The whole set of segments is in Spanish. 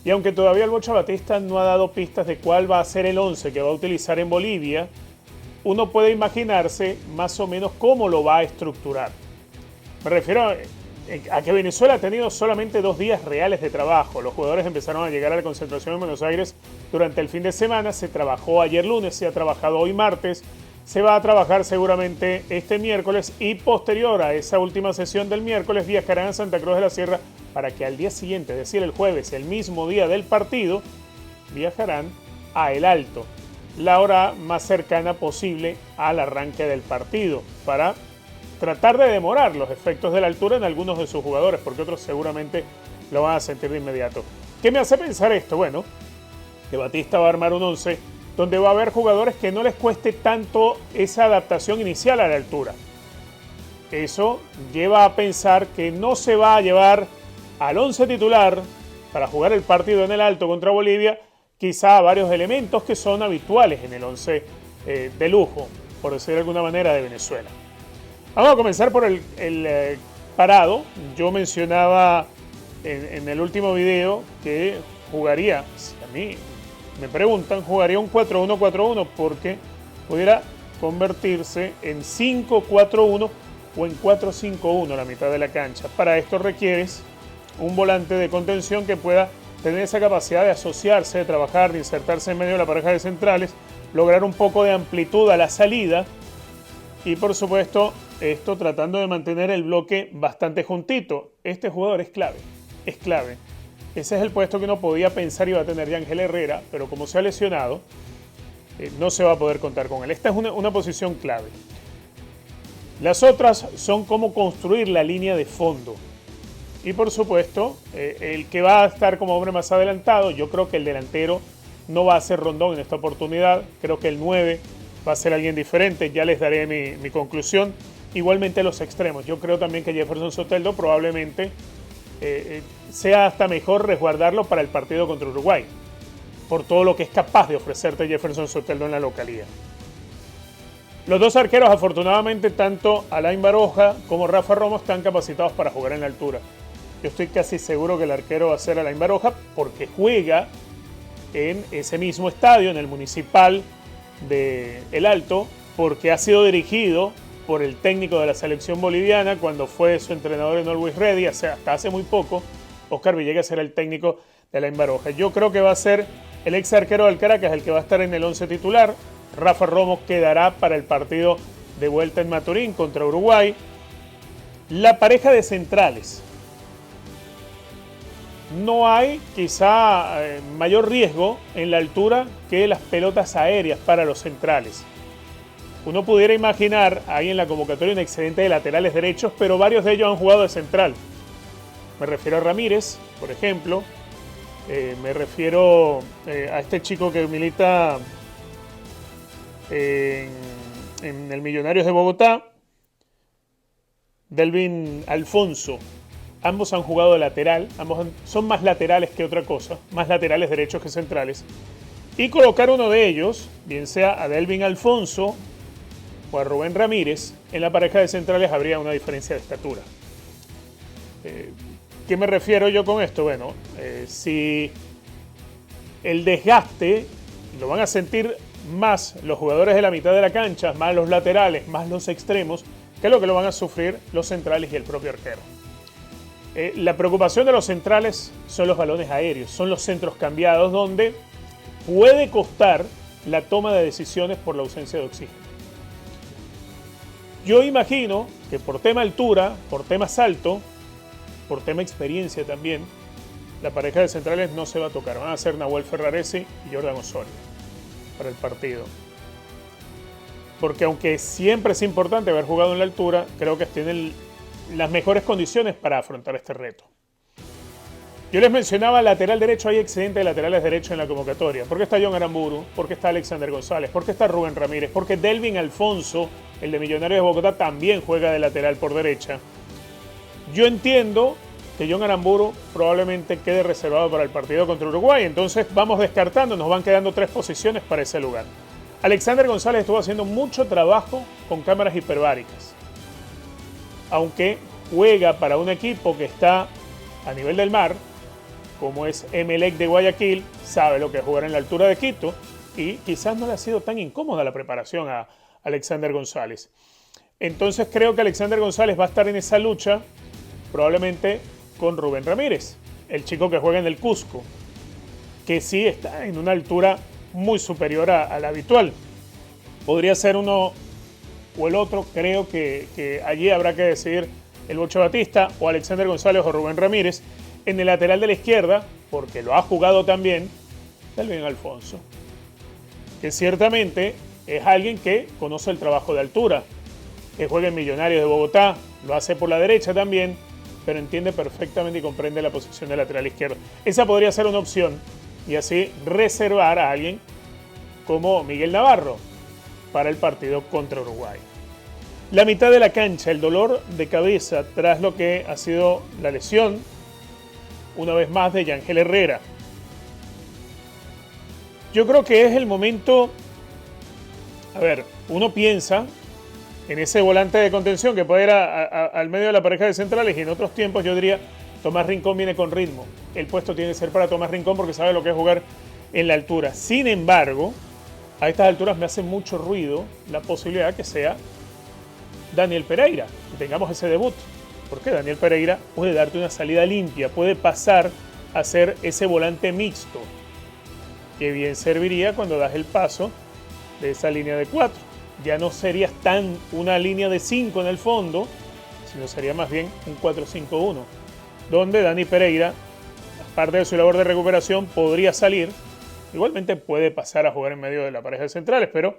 Y aunque todavía el Bocha Batista no ha dado pistas de cuál va a ser el 11 que va a utilizar en Bolivia, uno puede imaginarse más o menos cómo lo va a estructurar. Me refiero a que Venezuela ha tenido solamente 2 días reales de trabajo. Los jugadores empezaron a llegar a la concentración en Buenos Aires durante el fin de semana. Se trabajó ayer lunes, se ha trabajado hoy martes. Se va a trabajar seguramente este miércoles y posterior a esa última sesión del miércoles viajarán a Santa Cruz de la Sierra para que al día siguiente, es decir, el jueves, el mismo día del partido, viajarán a El Alto, la hora más cercana posible al arranque del partido, para tratar de demorar los efectos de la altura en algunos de sus jugadores, porque otros seguramente lo van a sentir de inmediato. ¿Qué me hace pensar esto? Bueno, que Batista va a armar un 11 donde va a haber jugadores que no les cueste tanto esa adaptación inicial a la altura. Eso lleva a pensar que no se va a llevar al 11 titular para jugar el partido en El Alto contra Bolivia, quizá varios elementos que son habituales en el 11 de lujo, por decir de alguna manera, de Venezuela. Vamos a comenzar por el parado. Yo mencionaba en el último video que jugaría, si a mí me preguntan, jugaría un 4-1-4-1 porque pudiera convertirse en 5-4-1 o en 4-5-1 la mitad de la cancha. Para esto requieres un volante de contención que pueda tener esa capacidad de asociarse, de trabajar, de insertarse en medio de la pareja de centrales, lograr un poco de amplitud a la salida y por supuesto esto tratando de mantener el bloque bastante juntito. Este jugador es clave, es clave. Ese es el puesto que uno podía pensar iba a tener Yángel Herrera, pero como se ha lesionado, no se va a poder contar con él. Esta es una posición clave. Las otras son cómo construir la línea de fondo. Y por supuesto, el que va a estar como hombre más adelantado, yo creo que el delantero no va a ser Rondón en esta oportunidad. Creo que el 9 va a ser alguien diferente, ya les daré mi conclusión. Igualmente los extremos. Yo creo también que Jefferson Soteldo probablemente sea hasta mejor resguardarlo para el partido contra Uruguay, por todo lo que es capaz de ofrecerte Jefferson Soteldo en la localía. Los dos arqueros, afortunadamente, tanto Alain Baroja como Rafa Romo están capacitados para jugar en la altura. Yo estoy casi seguro que el arquero va a ser Alain Baroja porque juega en ese mismo estadio, en el Municipal de El Alto, porque ha sido dirigido por el técnico de la selección boliviana cuando fue su entrenador en Always Ready, hasta hace muy poco. Oscar Villegas era el técnico de Alain Baroja. Yo creo que va a ser el ex arquero del Caracas el que va a estar en el 11 titular. Rafa Romo quedará para el partido de vuelta en Maturín contra Uruguay. La pareja de centrales. No hay quizá mayor riesgo en la altura que las pelotas aéreas para los centrales. Uno pudiera imaginar ahí en la convocatoria un excedente de laterales derechos, pero varios de ellos han jugado de central. Me refiero a Ramírez, por ejemplo. Me refiero a este chico que milita en el Millonarios de Bogotá, Delvin Alfonso. Ambos han jugado de lateral, ambos son más laterales que otra cosa, más laterales derechos que centrales. Y colocar uno de ellos, bien sea a Delvin Alfonso o a Rubén Ramírez, en la pareja de centrales habría una diferencia de estatura. ¿Qué me refiero yo con esto? Bueno, si el desgaste lo van a sentir más los jugadores de la mitad de la cancha, más los laterales, más los extremos, que lo van a sufrir los centrales y el propio arquero. La preocupación de los centrales son los balones aéreos, son los centros cambiados, donde puede costar la toma de decisiones por la ausencia de oxígeno. Yo imagino que por tema altura, por tema salto, por tema experiencia también, la pareja de centrales no se va a tocar. Van a ser Nahuel Ferraresi y Jordan Osorio para el partido. Porque aunque siempre es importante haber jugado en la altura, creo que tienen las mejores condiciones para afrontar este reto. Yo les mencionaba lateral derecho, hay excedente de laterales derechos en la convocatoria. ¿Por qué está John Aramburu? ¿Por qué está Alexander González? ¿Por qué está Rubén Ramírez? Porque Delvin Alfonso, el de Millonarios de Bogotá, también juega de lateral por derecha. Yo entiendo que John Aramburu probablemente quede reservado para el partido contra Uruguay, entonces vamos descartando, nos van quedando 3 posiciones para ese lugar. Alexander González estuvo haciendo mucho trabajo con cámaras hiperbáricas, aunque juega para un equipo que está a nivel del mar, como es Emelec de Guayaquil, sabe lo que es jugar en la altura de Quito y quizás no le ha sido tan incómoda la preparación a Alexander González. Entonces creo que Alexander González va a estar en esa lucha probablemente con Rubén Ramírez, el chico que juega en el Cusco, que sí está en una altura muy superior a la habitual. Podría ser uno o el otro, creo que allí habrá que decidir el Bocho Batista o Alexander González o Rubén Ramírez. En el lateral de la izquierda, porque lo ha jugado también, Delvin Alfonso, que ciertamente es alguien que conoce el trabajo de altura, que juega en Millonarios de Bogotá, lo hace por la derecha también, pero entiende perfectamente y comprende la posición de lateral izquierdo. Esa podría ser una opción y así reservar a alguien como Miguel Navarro para el partido contra Uruguay. La mitad de la cancha, el dolor de cabeza tras lo que ha sido la lesión, una vez más, de Yangel Herrera. Yo creo que es el momento, uno piensa en ese volante de contención que puede ir al medio de la pareja de centrales y en otros tiempos yo diría Tomás Rincón viene con ritmo. El puesto tiene que ser para Tomás Rincón porque sabe lo que es jugar en la altura. Sin embargo, a estas alturas me hace mucho ruido la posibilidad que sea Daniel Pereira, que tengamos ese debut. Porque Daniel Pereira puede darte una salida limpia, puede pasar a ser ese volante mixto, que bien serviría cuando das el paso de esa línea de 4. Ya no serías tan una línea de 5 en el fondo, sino sería más bien un 4-5-1, donde Dani Pereira, aparte de su labor de recuperación, podría salir. Igualmente puede pasar a jugar en medio de la pareja de centrales, pero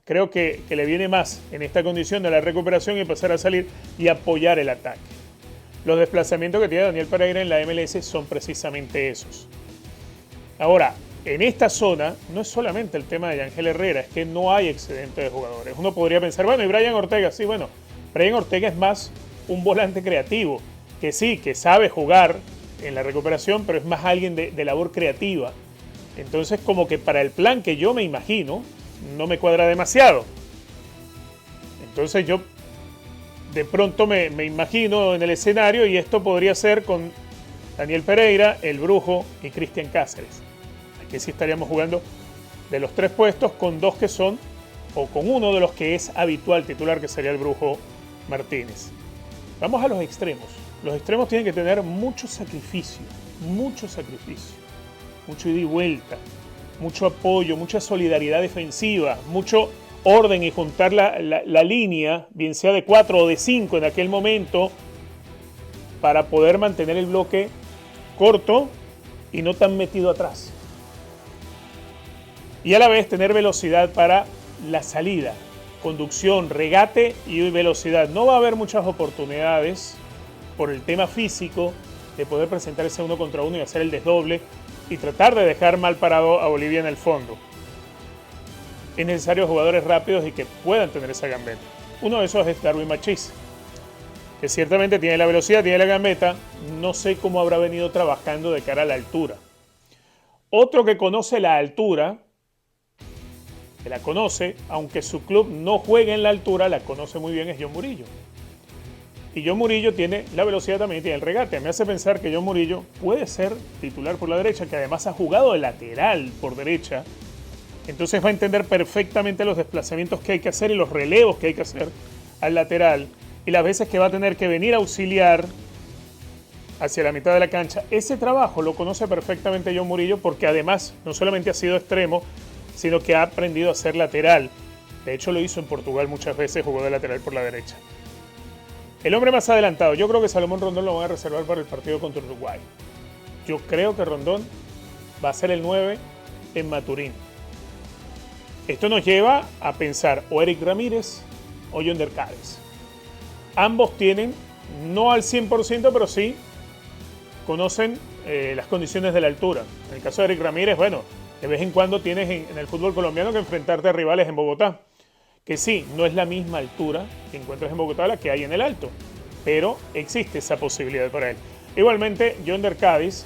creo que le viene más en esta condición de la recuperación y pasar a salir y apoyar el ataque. Los desplazamientos que tiene Daniel Pereira en la MLS son precisamente esos. Ahora, en esta zona no es solamente el tema de Yangel Herrera, es que no hay excedente de jugadores. Uno podría pensar, bueno, y Brian Ortega, sí, bueno, Brian Ortega es más un volante creativo, que sí, que sabe jugar en la recuperación, pero es más alguien de labor creativa. Entonces, como que para el plan que yo me imagino, no me cuadra demasiado. Entonces yo de pronto me imagino en el escenario y esto podría ser con Daniel Pereira, el Brujo y Cristian Cáceres. Aquí sí estaríamos jugando de los 3 puestos con 2 que son, o con uno de los que es habitual titular, que sería el Brujo Martínez. Vamos a los extremos. Los extremos tienen que tener mucho sacrificio, mucho ida y vuelta, mucho apoyo, mucha solidaridad defensiva, mucho orden y juntar la línea, bien sea de 4 o de 5 en aquel momento, para poder mantener el bloque corto y no tan metido atrás. Y a la vez tener velocidad para la salida, conducción, regate y velocidad. No va a haber muchas oportunidades por el tema físico de poder presentar ese 1 contra 1 y hacer el desdoble y tratar de dejar mal parado a Bolivia en el fondo. Es necesario jugadores rápidos y que puedan tener esa gambeta. Uno de esos es Darwin Machís, que ciertamente tiene la velocidad, tiene la gambeta. No sé cómo habrá venido trabajando de cara a la altura. Otro que conoce la altura, que la conoce, aunque su club no juegue en la altura, la conoce muy bien, es John Murillo. Y John Murillo tiene la velocidad, también tiene el regate. Me hace pensar que John Murillo puede ser titular por la derecha, que además ha jugado de lateral por derecha. Entonces va a entender perfectamente los desplazamientos que hay que hacer y los relevos que hay que hacer al lateral. Y las veces que va a tener que venir a auxiliar hacia la mitad de la cancha. Ese trabajo lo conoce perfectamente John Murillo porque además no solamente ha sido extremo, sino que ha aprendido a ser lateral. De hecho lo hizo en Portugal muchas veces, jugó de lateral por la derecha. El hombre más adelantado, yo creo que Salomón Rondón lo van a reservar para el partido contra Uruguay. Yo creo que Rondón va a ser el 9 en Maturín. Esto nos lleva a pensar o Eric Ramírez o Yonder Cádiz. Ambos tienen, no al 100%, pero sí conocen las condiciones de la altura. En el caso de Eric Ramírez, bueno, de vez en cuando tienes en el fútbol colombiano que enfrentarte a rivales en Bogotá. Que sí, no es la misma altura que encuentras en Bogotá la que hay en el Alto, pero existe esa posibilidad para él. Igualmente, Yonder Cádiz,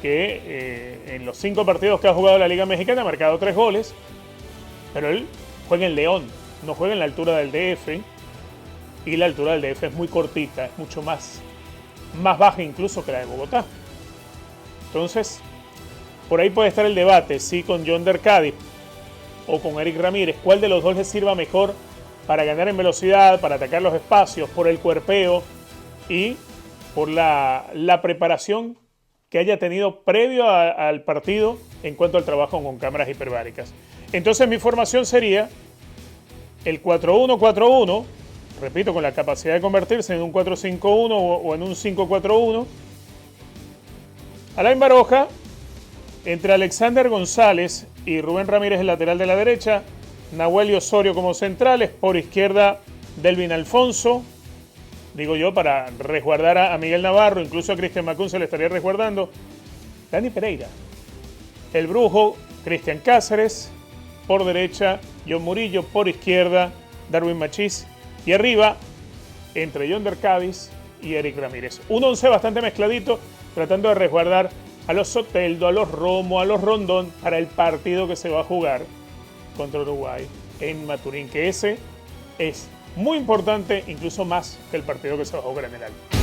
que en los 5 partidos que ha jugado la Liga Mexicana ha marcado 3 goles, pero él juega en León, no juega en la altura del DF, y la altura del DF es muy cortita, es mucho más baja incluso que la de Bogotá. Entonces, por ahí puede estar el debate, si con Yonder Cádiz o con Eric Ramírez, cuál de los dos les sirva mejor para ganar en velocidad, para atacar los espacios, por el cuerpeo y por la preparación que haya tenido previo al partido en cuanto al trabajo con cámaras hiperbáricas. Entonces mi formación sería el 4-1-4-1, repito, con la capacidad de convertirse en un 4-5-1 o en un 5-4-1. Alain Baroja, entre Alexander González y Rubén Ramírez, el lateral de la derecha, Nahuel y Osorio como centrales, por izquierda Delvin Alfonso, digo yo, para resguardar a Miguel Navarro, incluso a Cristian Macún se le estaría resguardando. Dani Pereira, el Brujo, Cristian Cáceres, por derecha John Murillo, por izquierda Darwin Machís, y arriba, entre Yonder Cádiz y Eric Ramírez. Un 11 bastante mezcladito, tratando de resguardar a los Soteldo, a los Romo, a los Rondón, para el partido que se va a jugar contra Uruguay en Maturín, que ese es muy importante, incluso más que el partido que se va a jugar en el Alto.